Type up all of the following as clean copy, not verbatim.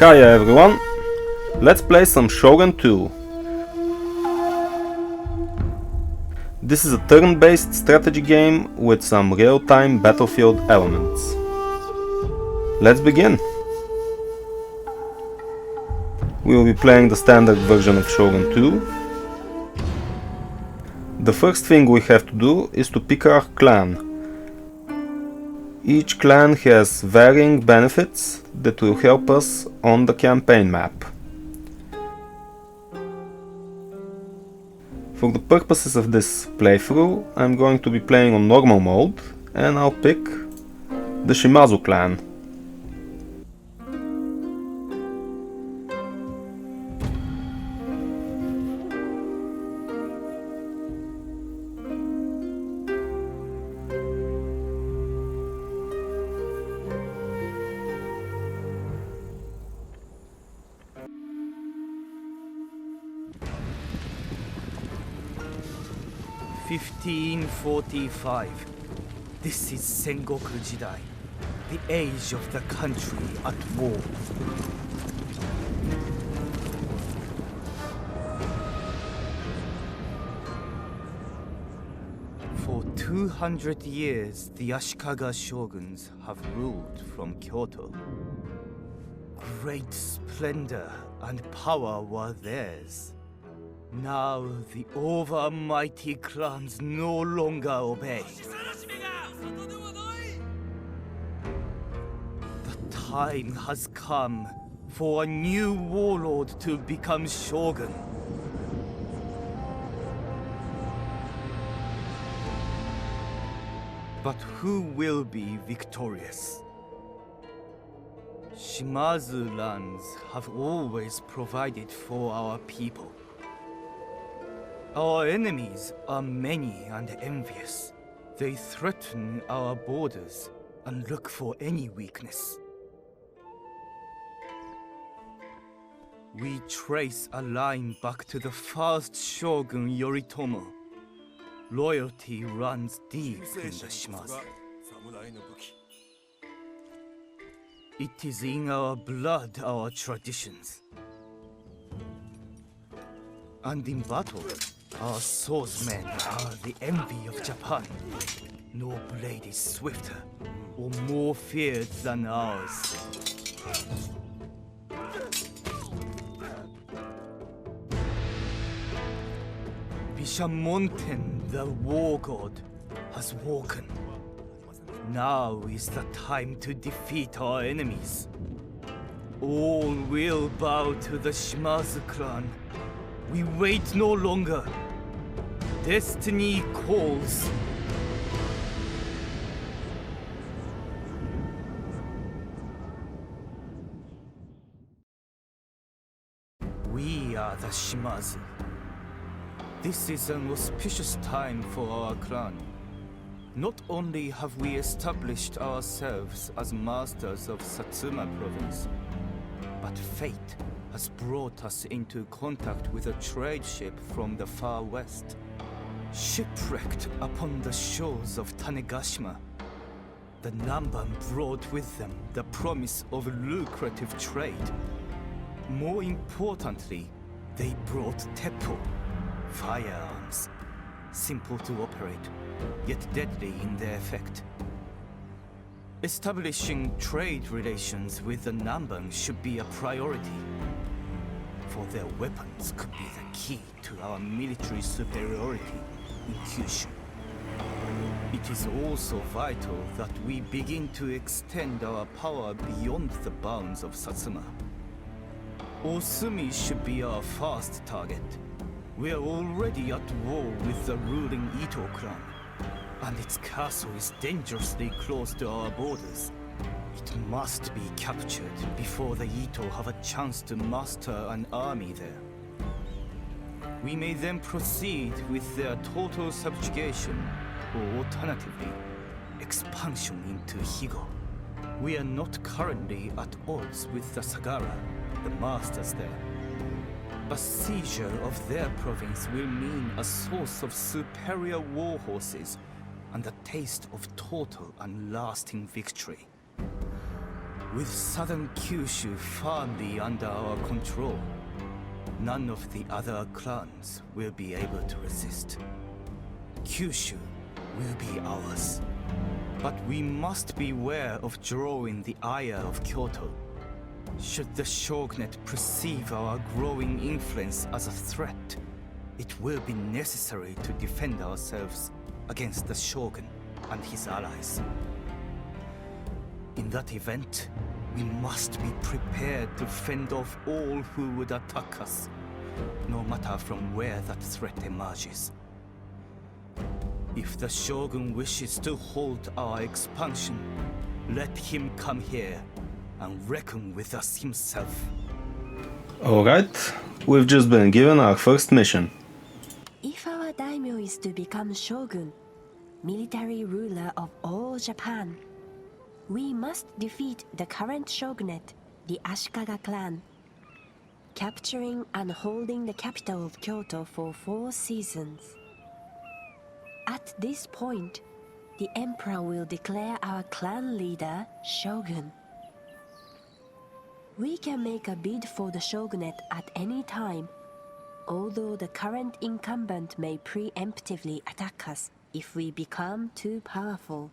Hi everyone, let's play some Shogun 2. This is a turn-based strategy game with some real-time battlefield elements. Let's begin! We will be playing the standard version of Shogun 2. The first thing we have to do is to pick our clan. Each clan has varying benefits that will help us on the campaign map. For the purposes of this playthrough, I'm going to be playing on normal mode and I'll pick the Shimazu clan. (1545). This is Sengokujidai, the age of the country at war. For 200 years, the Ashikaga shoguns have ruled from Kyoto. Great splendor and power were theirs. Now the overmighty clans no longer obey. The time has come for a new warlord to become shogun. But who will be victorious? Shimazu lands have always provided for our people. Our enemies are many and envious. They threaten our borders and look for any weakness. We trace a line back to the first shogun Yoritomo. Loyalty runs deep in the Shimazu. It is in our blood, our traditions. And in battle, our swordsmen are the envy of Japan. No blade is swifter or more feared than ours. Bishamonten, the war god, has woken. Now is the time to defeat our enemies. All will bow to the Shimazu clan. We wait no longer. Destiny calls. We are the Shimazu. This is an auspicious time for our clan. Not only have we established ourselves as masters of Satsuma province, but fate has brought us into contact with a trade ship from the far west. Shipwrecked upon the shores of Tanegashima, the Namban brought with them the promise of lucrative trade. More importantly, they brought teppo, firearms, simple to operate, yet deadly in their effect. Establishing trade relations with the Namban should be a priority, for their weapons could be the key to our military superiority in Kyushu. It is also vital that we begin to extend our power beyond the bounds of Satsuma. Osumi should be our first target. We are already at war with the ruling Ito clan, and its castle is dangerously close to our borders. It must be captured before the Ito have a chance to muster an army there. We may then proceed with their total subjugation, or alternatively, expansion into Higo. We are not currently at odds with the Sagara, the masters there. A seizure of their province will mean a source of superior war horses and a taste of total and lasting victory. With southern Kyushu firmly under our control, none of the other clans will be able to resist. Kyushu will be ours. But we must beware of drawing the ire of Kyoto. Should the shogunate perceive our growing influence as a threat, it will be necessary to defend ourselves against the shogun and his allies. In that event, we must be prepared to fend off all who would attack us, no matter from where that threat emerges. If the shogun wishes to halt our expansion, let him come here and reckon with us himself. Alright, we've just been given our first mission. If our daimyo is to become shogun, military ruler of all Japan, we must defeat the current shogunate, the Ashikaga clan, capturing and holding the capital of Kyoto for 4 seasons. At this point, the emperor will declare our clan leader shogun. We can make a bid for the shogunate at any time, although the current incumbent may preemptively attack us if we become too powerful.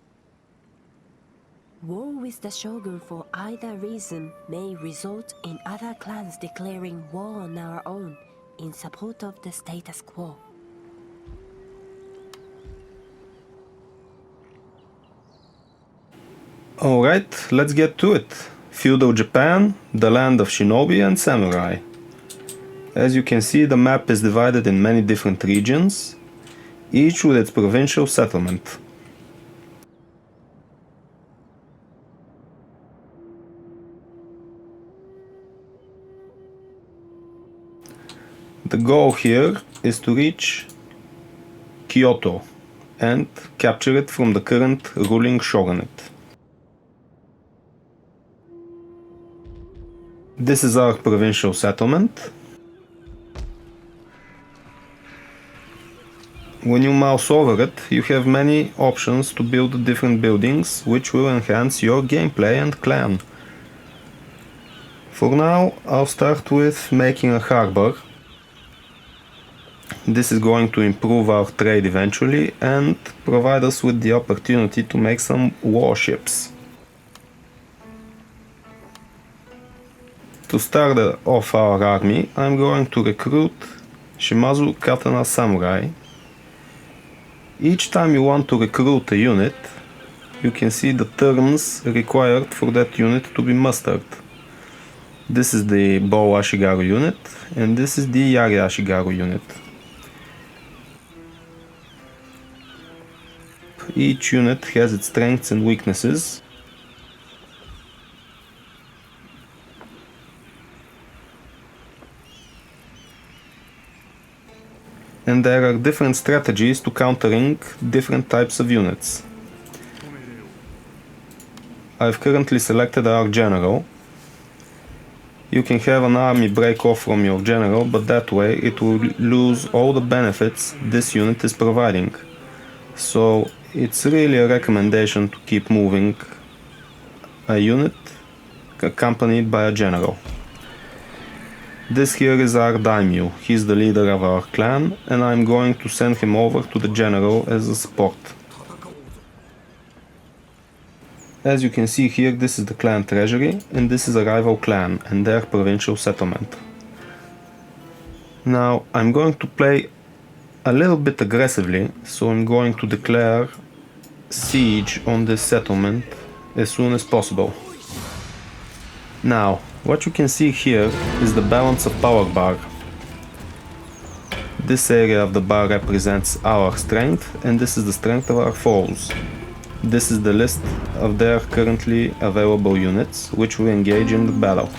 War with the shogun for either reason may result in other clans declaring war on our own in support of the status quo. Alright, let's get to it. Feud of Japan, the land of shinobi and samurai. As you can see, the map is divided in many different regions, each with its provincial settlement. The goal here is to reach Kyoto and capture it from the current ruling shogunate. This is our provincial settlement. When you mouse over it, you have many options to build different buildings which will enhance your gameplay and clan. For now, I'll start with making a harbor. This is going to improve our trade eventually and provide us with the opportunity to make some warships. To start off our army, I'm going to recruit Shimazu Katana Samurai. Each time you want to recruit a unit, you can see the terms required for that unit to be mustered. This is the Bow Ashigaru unit, and this is the Yari Ashigaru unit. Each unit has its strengths and weaknesses. And there are different strategies to countering different types of units. I've currently selected our general. You can have an army break off from your general, but that way it will lose all the benefits this unit is providing. So it's really a recommendation to keep moving a unit accompanied by a general. This here is our daimyo. He's the leader of our clan, and I'm going to send him over to the general as a support. As you can see here, this is the clan treasury, and this is a rival clan and their provincial settlement. Now I'm going to play a little bit aggressively, so I'm going to declare siege on this settlement as soon as possible. Now, what you can see here is the balance of power bar. This area of the bar represents our strength, and this is the strength of our foes. This is the list of their currently available units, which will engage in the battle.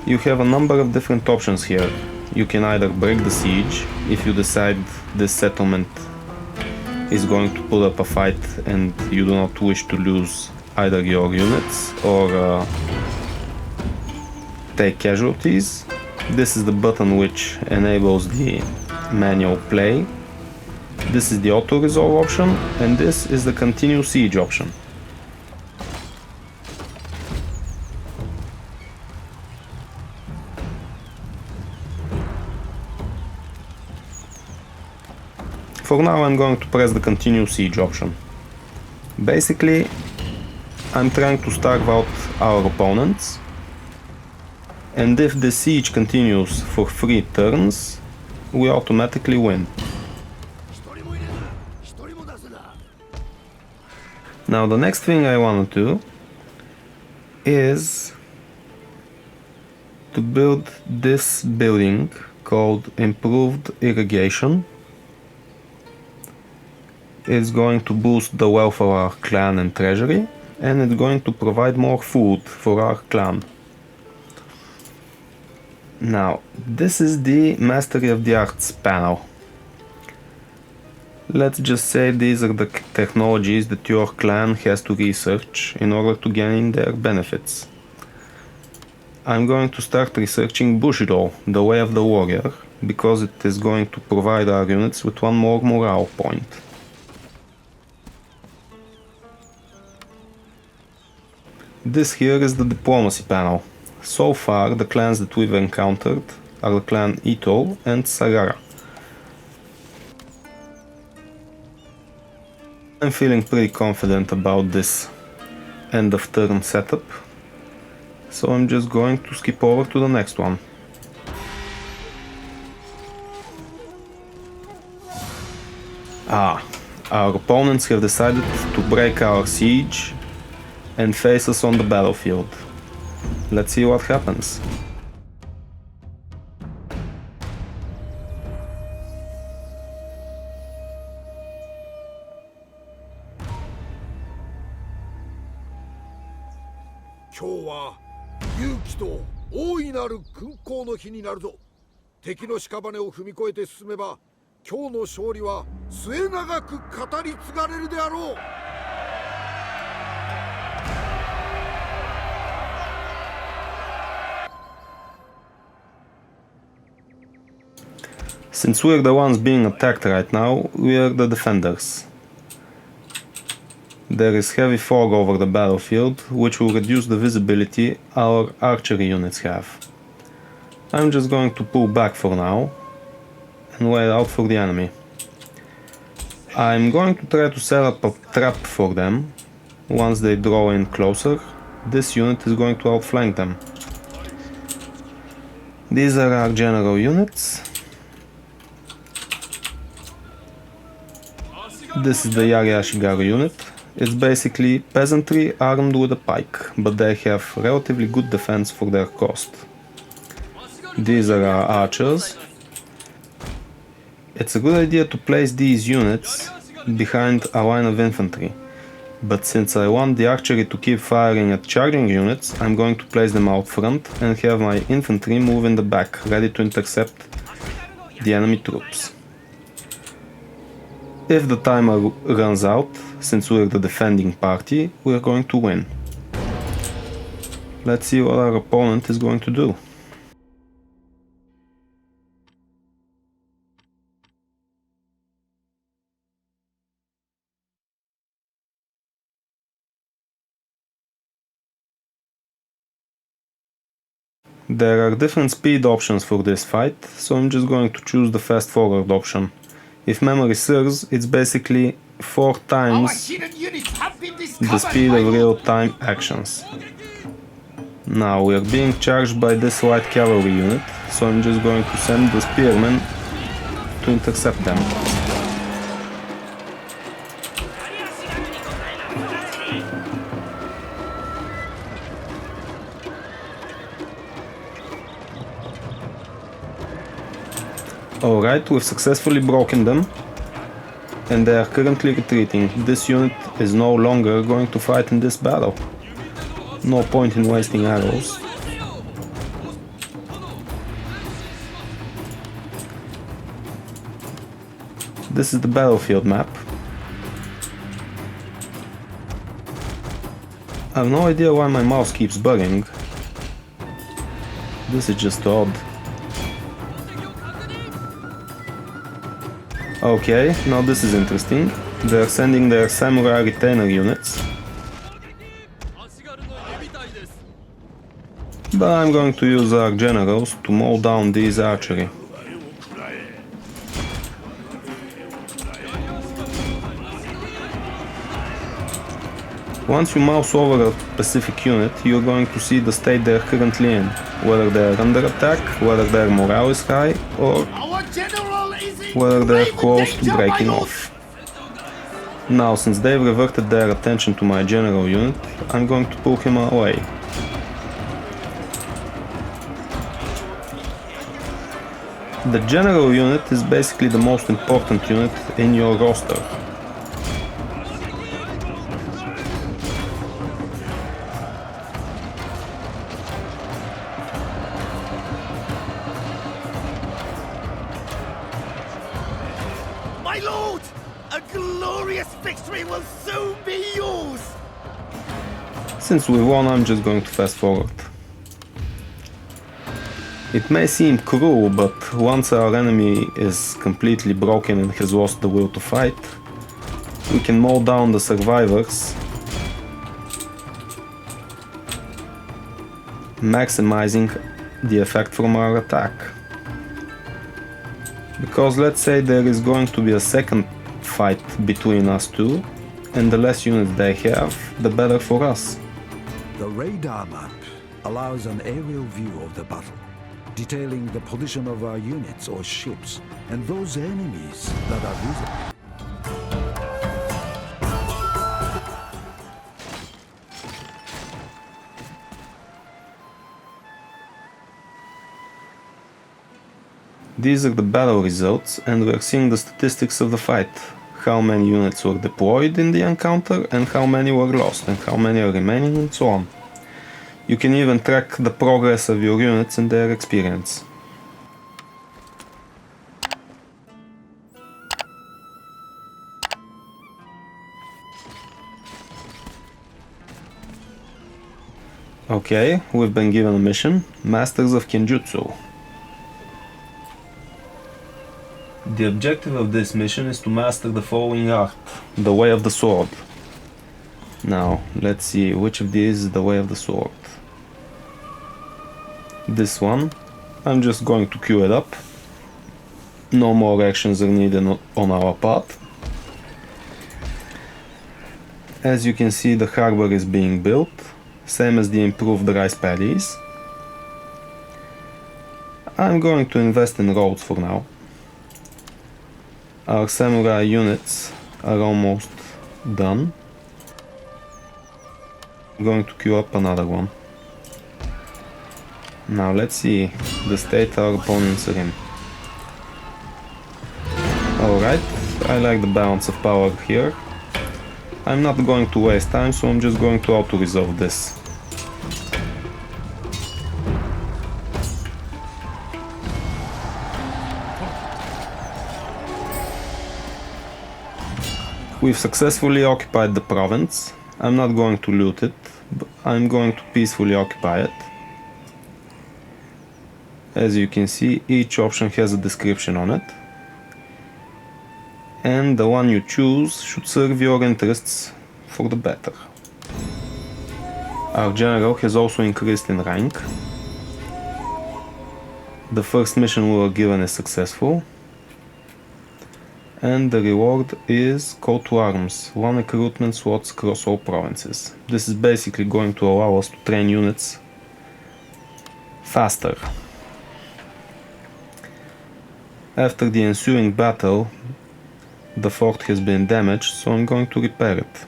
You have a number of different options here. You can either break the siege, if you decide this settlement is going to put up a fight and you do not wish to lose either your units or take casualties. This is the button which enables the manual play. This is the auto resolve option, and this is the continue siege option. For now I'm going to press the continue siege option. Basically, I'm trying to starve out our opponents, and if the siege continues for 3 turns, we automatically win. Now the next thing I want to do is to build this building called Improved Irrigation. It's going to boost the wealth of our clan and treasury, and it's going to provide more food for our clan. Now, this is the Mastery of the Arts panel. Let's just say these are the technologies that your clan has to research in order to gain their benefits. I'm going to start researching Bushido, the Way of the Warrior, because it is going to provide our units with 1 more morale point. This here is the Diplomacy panel. So far, the clans that we've encountered are the clan Ito and Sagara. I'm feeling pretty confident about this end of turn setup, so I'm just going to skip over to the next one. Our opponents have decided to break our siege and face us on the battlefield. Let's see what happens. Since we're the ones being attacked right now, we are the defenders. There is heavy fog over the battlefield, which will reduce the visibility our archery units have. I'm just going to pull back for now and wait out for the enemy. I'm going to try to set up a trap for them. Once they draw in closer, this unit is going to outflank them. These are our general units. This is the Yari Ashigaru unit. It's basically peasantry armed with a pike, but they have relatively good defense for their cost. These are our archers. It's a good idea to place these units behind a line of infantry, but since I want the archery to keep firing at charging units, I'm going to place them out front and have my infantry move in the back, ready to intercept the enemy troops. If the timer runs out, since we're the defending party, we're going to win. Let's see what our opponent is going to do. There are different speed options for this fight, so I'm just going to choose the fast forward option. If memory serves, it's basically 4 times the speed of real-time actions. Now we are being charged by this light cavalry unit, so I'm just going to send the spearmen to intercept them. Alright, we've successfully broken them, and they are currently retreating. This unit is no longer going to fight in this battle. No point in wasting arrows. This is the battlefield map. I have no idea why my mouse keeps bugging. This is just odd. Okay, now this is interesting. They are sending their samurai retainer units. But I'm going to use our generals to mow down these archery. Once you mouse over a specific unit, you're going to see the state they're currently in, whether they're under attack, whether their morale is high, or whether they're close to breaking off. Now, since they've reverted their attention to my general unit, I'm going to pull him away. The general unit is basically the most important unit in your roster. My lord! A glorious victory will soon be yours! Since we won, I'm just going to fast forward. It may seem cruel, but once our enemy is completely broken and has lost the will to fight, we can mow down the survivors, maximizing the effect from our attack. Because let's say there is going to be a second fight between us two, and the less units they have, the better for us. The radar map allows an aerial view of the battle, detailing the position of our units or ships and those enemies that are visible. These are the battle results, and we are seeing the statistics of the fight. How many units were deployed in the encounter, and how many were lost, and how many are remaining, and so on. You can even track the progress of your units and their experience. Okay, we've been given a mission, Masters of Kenjutsu. The objective of this mission is to master the following art, the Way of the Sword. Now, let's see which of these is the Way of the Sword. This one, I'm just going to queue it up. No more actions are needed on our part. As you can see, the harbor is being built, same as the improved rice paddies. I'm going to invest in roads for now. Our samurai units are almost done. I'm going to queue up another one. Now let's see the state our opponents are in. Alright, I like the balance of power here. I'm not going to waste time, so I'm just going to auto-resolve this. We've successfully occupied the province. I'm not going to loot it, but I'm going to peacefully occupy it. As you can see, each option has a description on it. And the one you choose should serve your interests for the better. Our general has also increased in rank. The first mission we were given is successful. And the reward is Call to Arms, 1 recruitment slots across all provinces. This is basically going to allow us to train units faster. After the ensuing battle, the fort has been damaged, so I'm going to repair it.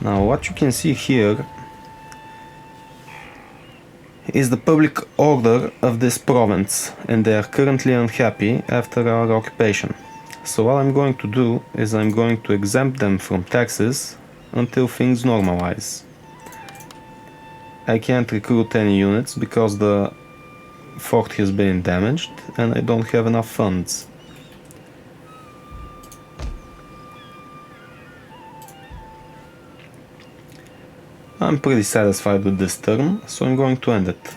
Now what you can see here is the public order of this province, and they are currently unhappy after our occupation. So what I'm going to do is I'm going to exempt them from taxes until things normalize. I can't recruit any units because the fort has been damaged and I don't have enough funds. I'm pretty satisfied with this turn, so I'm going to end it.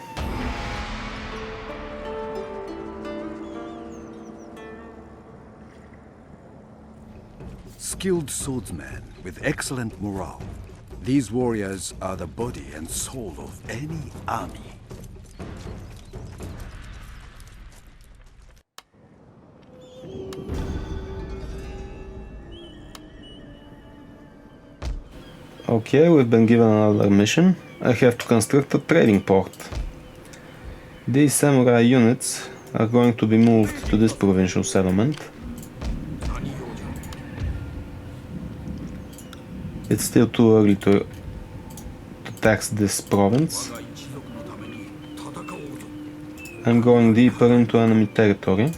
Skilled swordsmen with excellent morale. These warriors are the body and soul of any army. Okay, we've been given another mission. I have to construct a trading port. These samurai units are going to be moved to this provincial settlement. It's still too early to tax this province. I'm going deeper into enemy territory,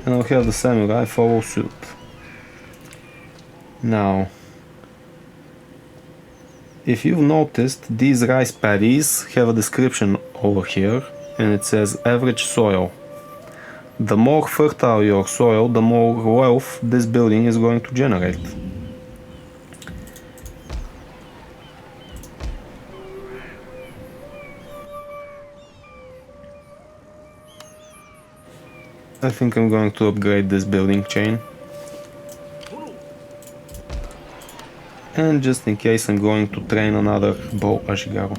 and I'll have the samurai follow suit. Now, if you've noticed, these rice paddies have a description over here, and it says average soil. The more fertile your soil, the more wealth this building is going to generate. I think I'm going to upgrade this building chain. And just in case, I'm going to train another bow Ashigaru.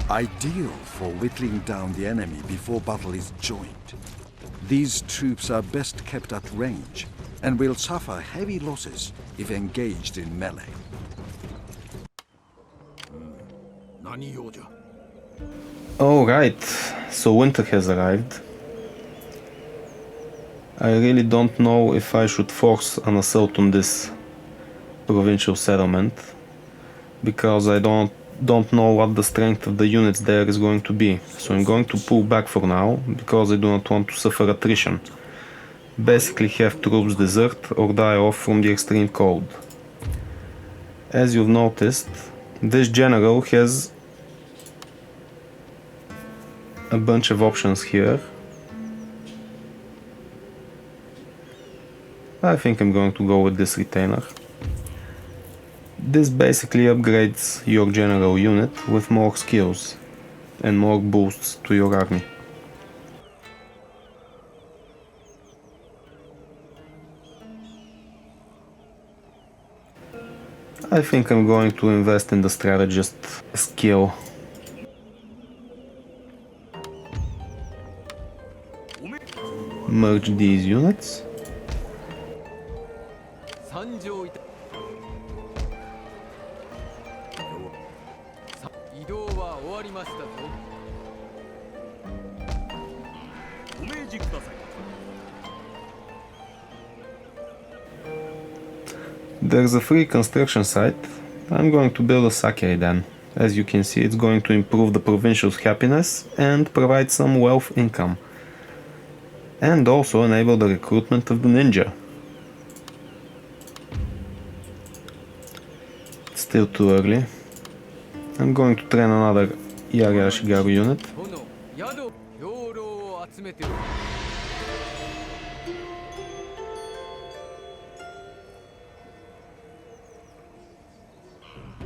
Ideal for whittling down the enemy before battle is joined. These troops are best kept at range and will suffer heavy losses if engaged in melee. Alright, so winter has arrived. I really don't know if I should force an assault on this provincial settlement, because I don't know what the strength of the units there is going to be. So I'm going to pull back for now, because I do not want to suffer attrition. Basically have troops desert or die off from the extreme cold. As you've noticed, this general has a bunch of options here. I think I'm going to go with this retainer. This basically upgrades your general unit with more skills and more boosts to your army. I think I'm going to invest in the strategist skill. Merge these units. There's a free construction site. I'm going to build a sake then. As you can see, it's going to improve the provincial's happiness and provide some wealth income. And also enable the recruitment of the ninja. It's still too early. I'm going to train another Yari Ashigaru unit.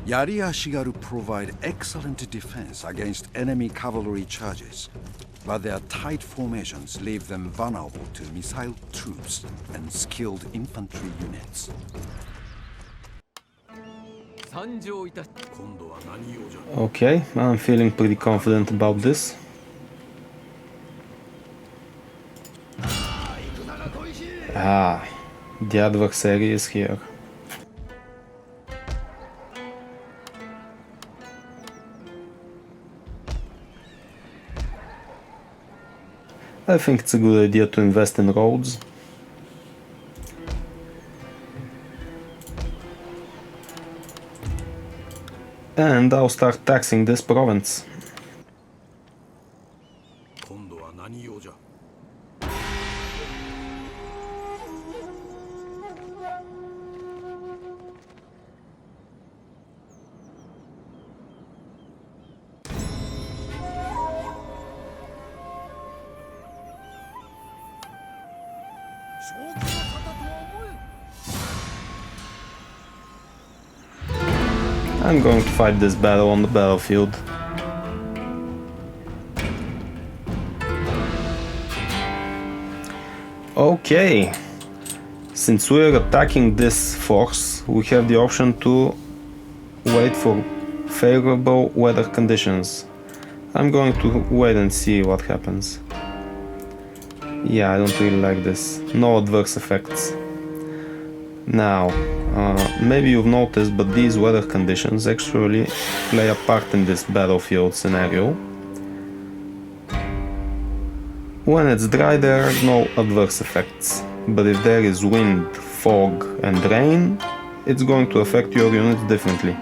Yari Ashigaru provide excellent defense against enemy cavalry charges, but their tight formations leave them vulnerable to missile troops and skilled infantry units. Okay, I'm feeling pretty confident about this. Ah, the adversary is here. I think it's a good idea to invest in roads. And I'll start taxing this province. I'm going to fight this battle on the battlefield. Okay, since we're attacking this force, we have the option to wait for favorable weather conditions. I'm going to wait and see what happens. Yeah, I don't really like this. No adverse effects. Now, maybe you've noticed, but these weather conditions actually play a part in this battlefield scenario. When it's dry, there are no adverse effects, but if there is wind, fog and rain, it's going to affect your units differently.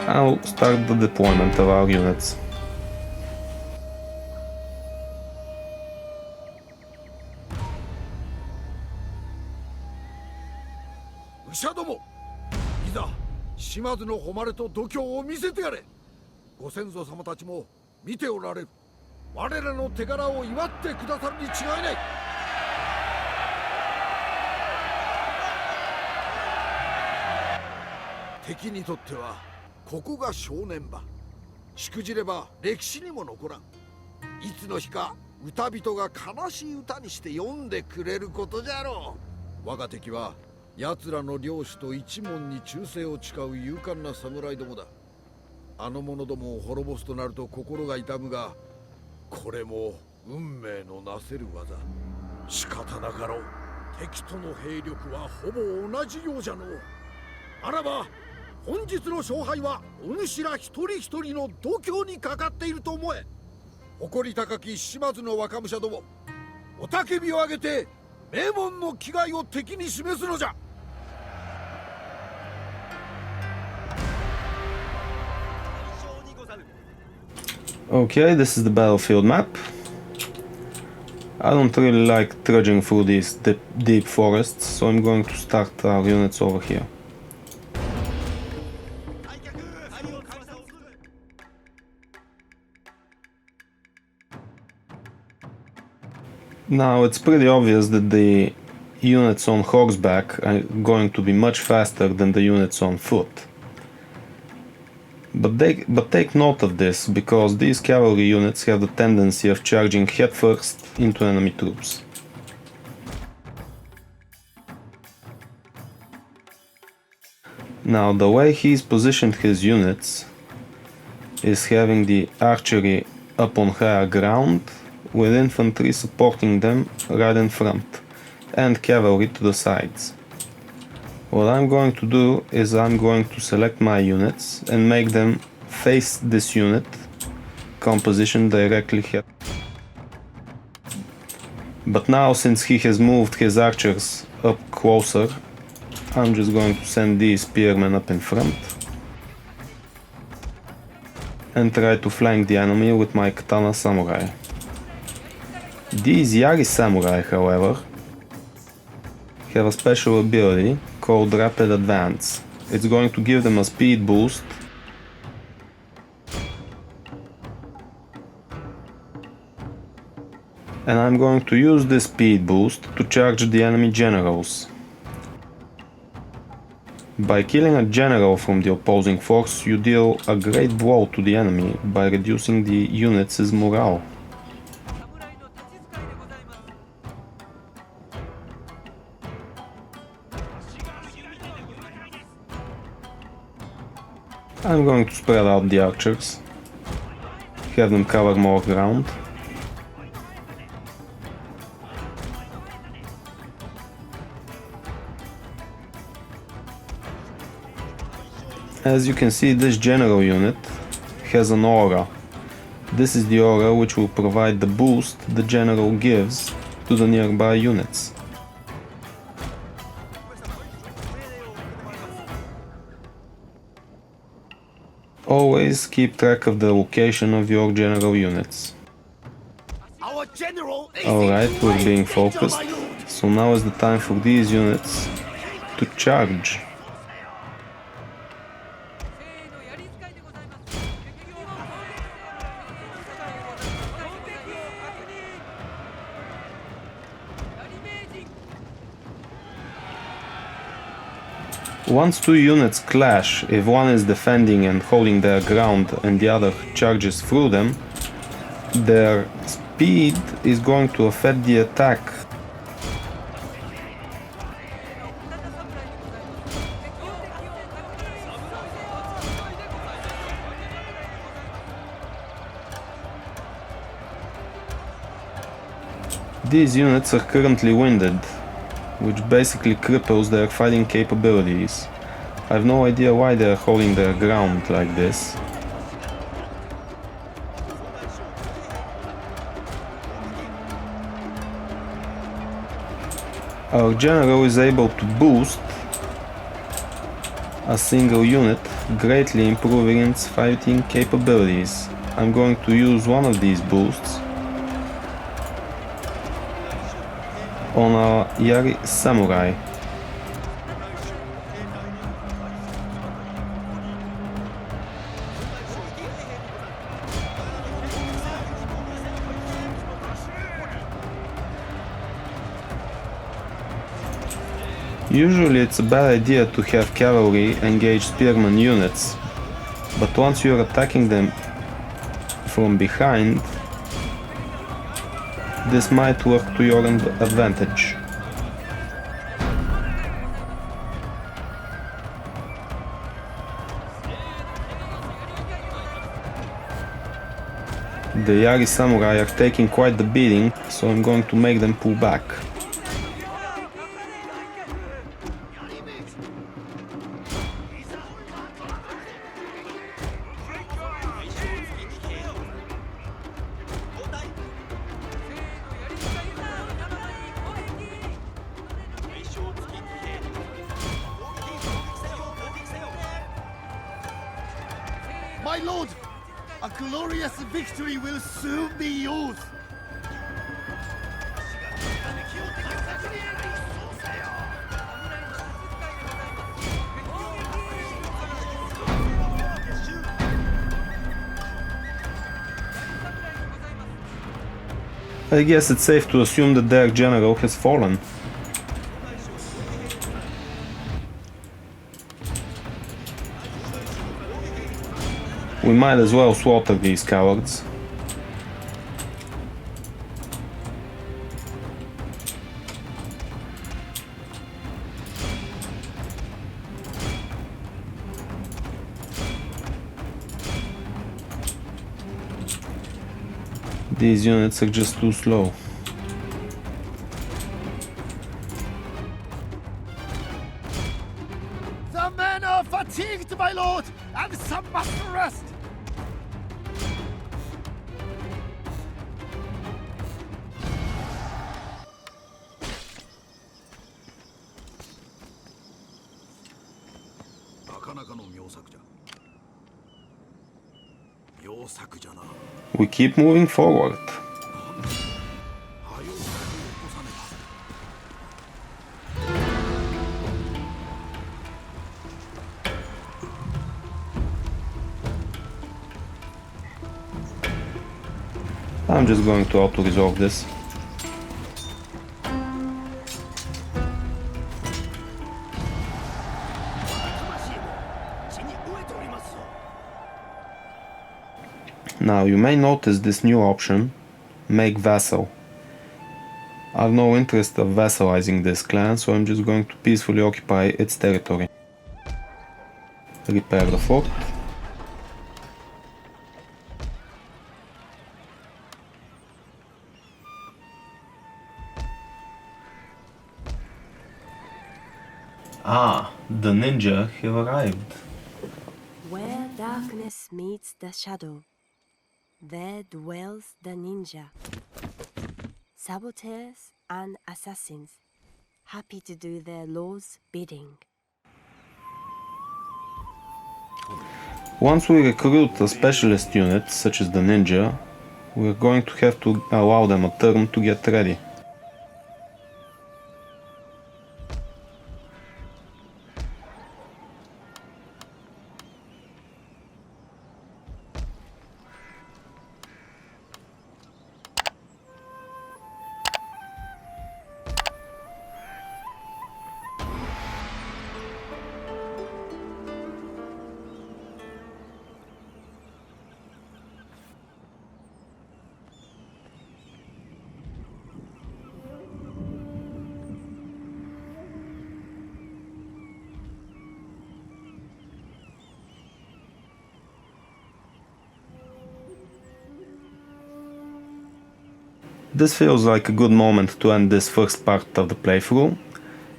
I'll start the deployment of our units. Okay, this is the battlefield map. I don't really like trudging through these deep forests, so I'm going to start our units over here. Now it's pretty obvious that the units on horseback are going to be much faster than the units on foot. But take note of this, because these cavalry units have the tendency of charging headfirst into enemy troops. Now, the way he's positioned his units is having the archery up on higher ground, with infantry supporting them right in front, and cavalry to the sides. What I'm going to do is I'm going to select my units and make them face this unit composition directly here. But now, since he has moved his archers up closer, I'm just going to send these spearmen up in front and try to flank the enemy with my katana samurai. These Yari samurai, however, have a special ability called Rapid Advance. It's going to give them a speed boost and I'm going to use this speed boost to charge the enemy generals. By killing a general from the opposing force, you deal a great blow to the enemy by reducing the units' morale. I'm going to spread out the archers, have them cover more ground. As you can see, this general unit has an aura. This is the aura which will provide the boost the general gives to the nearby units. Always keep track of the location of your general units. Alright, we're being focused, so now is the time for these units to charge. Once two units clash, if one is defending and holding their ground and the other charges through them, their speed is going to affect the attack. These units are currently winded, which basically cripples their fighting capabilities. I have no idea why they are holding their ground like this. Our general is able to boost a single unit, greatly improving its fighting capabilities. I'm going to use one of these boosts on a Yari Samurai. Usually it's a bad idea to have cavalry engage spearman units, but once you're attacking them from behind, this might work to your advantage. The Yari Samurai are taking quite the beating, so I'm going to make them pull back. My lord, a glorious victory will soon be yours. I guess it's safe to assume that their general has fallen. We might as well slaughter these cowards. These units are just too slow. The men are fatigued, my lord, and some must rest. We keep moving forward. I'm just going to auto-resolve this. Now you may notice this new option, make vassal. I have no interest of vassalizing this clan, so I'm just going to peacefully occupy its territory. Repair the fort. Ah, the ninja have arrived. Where darkness meets the shadow, there dwells the ninja. Saboteurs and assassins, happy to do their lord's bidding. Once we recruit a specialist unit, such as the ninja, we're going to have to allow them a turn to get ready. This feels like a good moment to end this first part of the playthrough.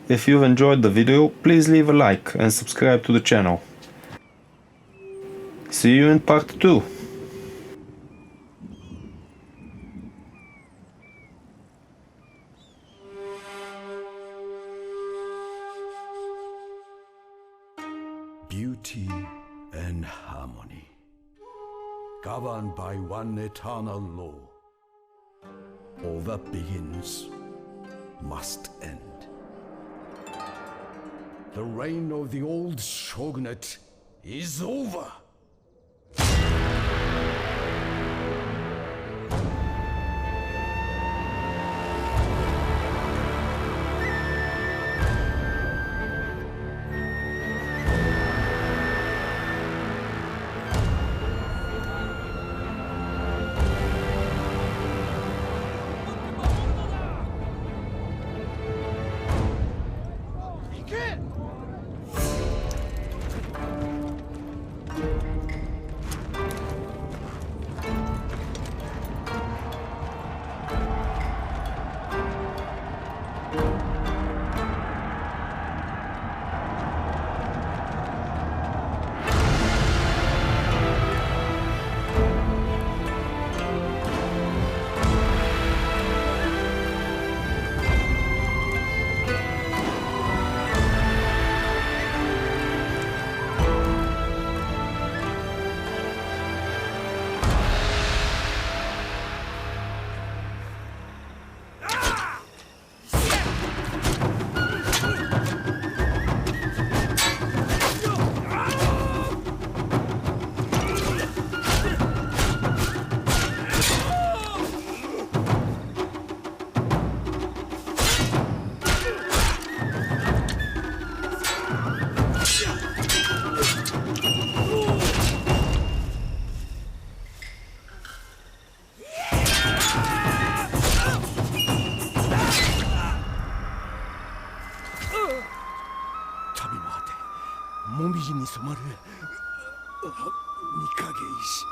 If you've enjoyed the video, please leave a like and subscribe to the channel. See you in part 2! Beauty and harmony, governed by one eternal law. All that begins must end. The reign of the old shogunate is over! Momiji ni somaru. Mikage ishi.